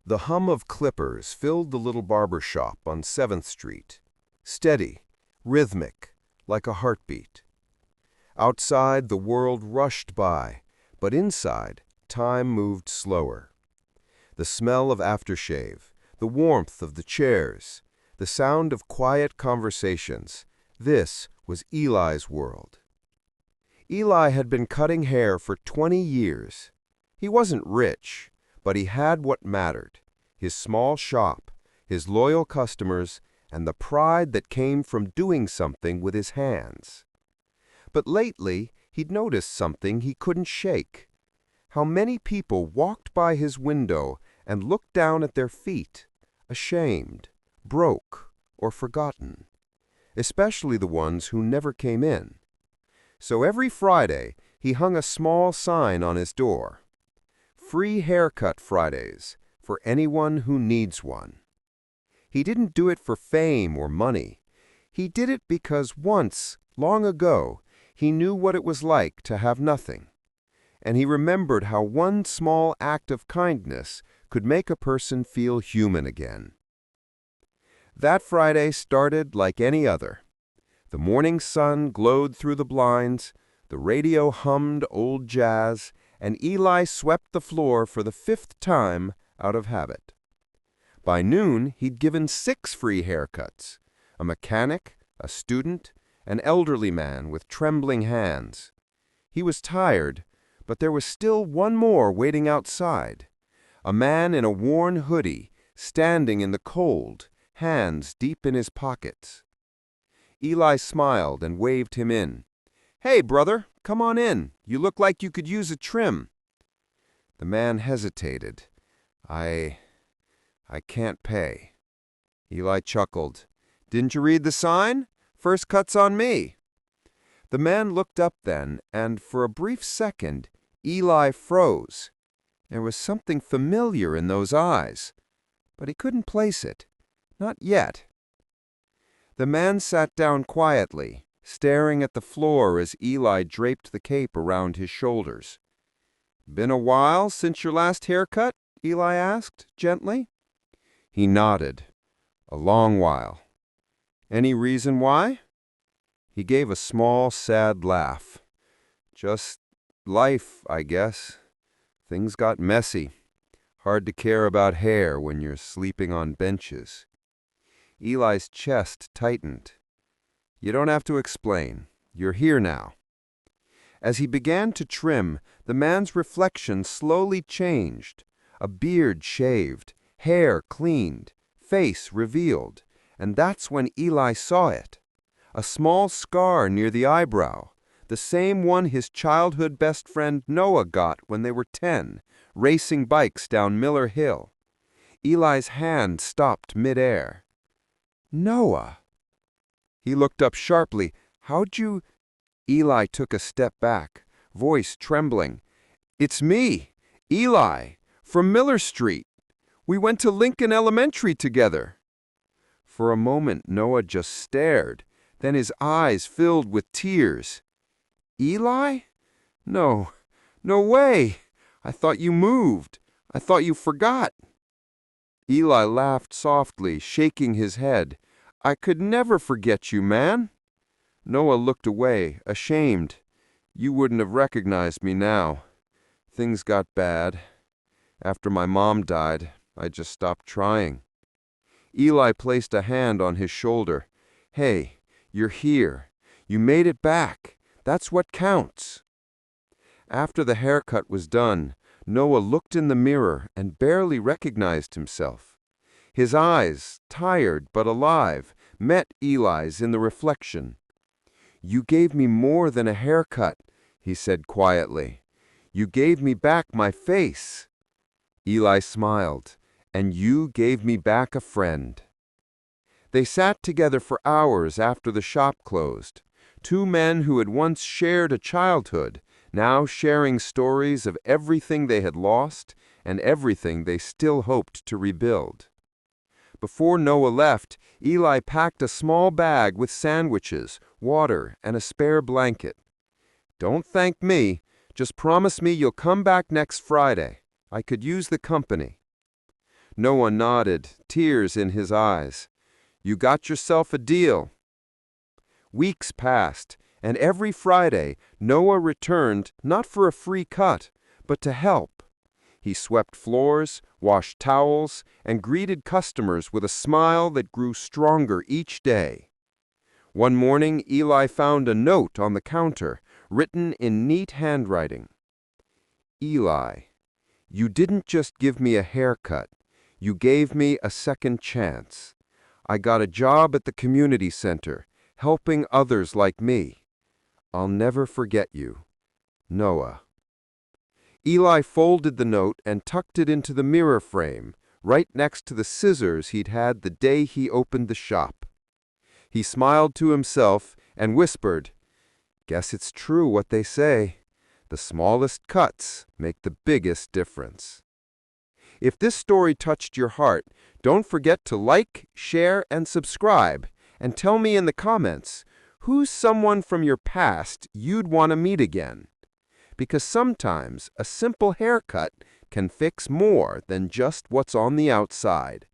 The hum of clippers filled the little barber shop on 7th Street, steady, rhythmic, like a heartbeat. Outside, the world rushed by, but inside, time moved slower. The smell of aftershave, the warmth of the chairs, the sound of quiet conversations, this was Eli's world. Eli had been cutting hair for 20 years. He wasn't rich, but he had what mattered: his small shop, his loyal customers, and the pride that came from doing something with his hands. But lately, he'd noticed something he couldn't shake: how many people walked by his window and looked down at their feet, ashamed, broke, or forgotten, especially the ones who never came in. So every Friday, he hung a small sign on his door: "Free Haircut Fridays, for anyone who needs one." He didn't do it for fame or money. He did it because once, long ago, he knew what it was like to have nothing. And he remembered how one small act of kindness could make a person feel human again. That Friday started like any other. The morning sun glowed through the blinds, the radio hummed old jazz, and Eli swept the floor for the 5th time out of habit. By noon, he'd given 6 free haircuts: a mechanic, a student, an elderly man with trembling hands. He was tired, but there was still one more waiting outside: a man in a worn hoodie, standing in the cold, hands deep in his pockets. Eli smiled and waved him in. "Hey, brother, come on in. You look like you could use a trim." The man hesitated. I can't pay." Eli chuckled. "Didn't you read the sign? First cut's on me." The man looked up then, and for a brief second, Eli froze. There was something familiar in those eyes, but he couldn't place it. Not yet. The man sat down quietly, staring at the floor as Eli draped the cape around his shoulders. "Been a while since your last haircut?" Eli asked, gently. He nodded. "A long while." "Any reason why?" He gave a small, sad laugh. "Just life, I guess. Things got messy. Hard to care about hair when you're sleeping on benches." Eli's chest tightened. "You don't have to explain. You're here now." As he began to trim, the man's reflection slowly changed. A beard shaved, hair cleaned, face revealed, and that's when Eli saw it. A small scar near the eyebrow, the same one his childhood best friend Noah got when they were 10, racing bikes down Miller Hill. Eli's hand stopped midair. "Noah!" He looked up sharply. "How'd you—" Eli took a step back, voice trembling. "It's me, Eli, from Miller Street. We went to Lincoln Elementary together." For a moment, Noah just stared. Then his eyes filled with tears. "Eli? No way. I thought you moved. I thought you forgot." Eli laughed softly, shaking his head. "I could never forget you, man." Noah looked away, ashamed. "You wouldn't have recognized me now. Things got bad. After my mom died, I just stopped trying." Eli placed a hand on his shoulder. "Hey, you're here. You made it back. That's what counts." After the haircut was done, Noah looked in the mirror and barely recognized himself. His eyes, tired but alive, met Eli's in the reflection. "You gave me more than a haircut," he said quietly. "You gave me back my face." Eli smiled. "And you gave me back a friend." They sat together for hours after the shop closed. 2 men who had once shared a childhood, now sharing stories of everything they had lost and everything they still hoped to rebuild. Before Noah left, Eli packed a small bag with sandwiches, water, and a spare blanket. "Don't thank me. Just promise me you'll come back next Friday. I could use the company." Noah nodded, tears in his eyes. "You got yourself a deal." Weeks passed, and every Friday Noah returned not for a free cut, but to help. He swept floors, washed towels, and greeted customers with a smile that grew stronger each day. One morning, Eli found a note on the counter, written in neat handwriting. "Eli, you didn't just give me a haircut, you gave me a second chance. I got a job at the community center, helping others like me. I'll never forget you. Noah." Eli folded the note and tucked it into the mirror frame, right next to the scissors he'd had the day he opened the shop. He smiled to himself and whispered, "Guess it's true what they say. The smallest cuts make the biggest difference." If this story touched your heart, don't forget to like, share, and subscribe, and tell me in the comments, who's someone from your past you'd want to meet again? Because sometimes a simple haircut can fix more than just what's on the outside.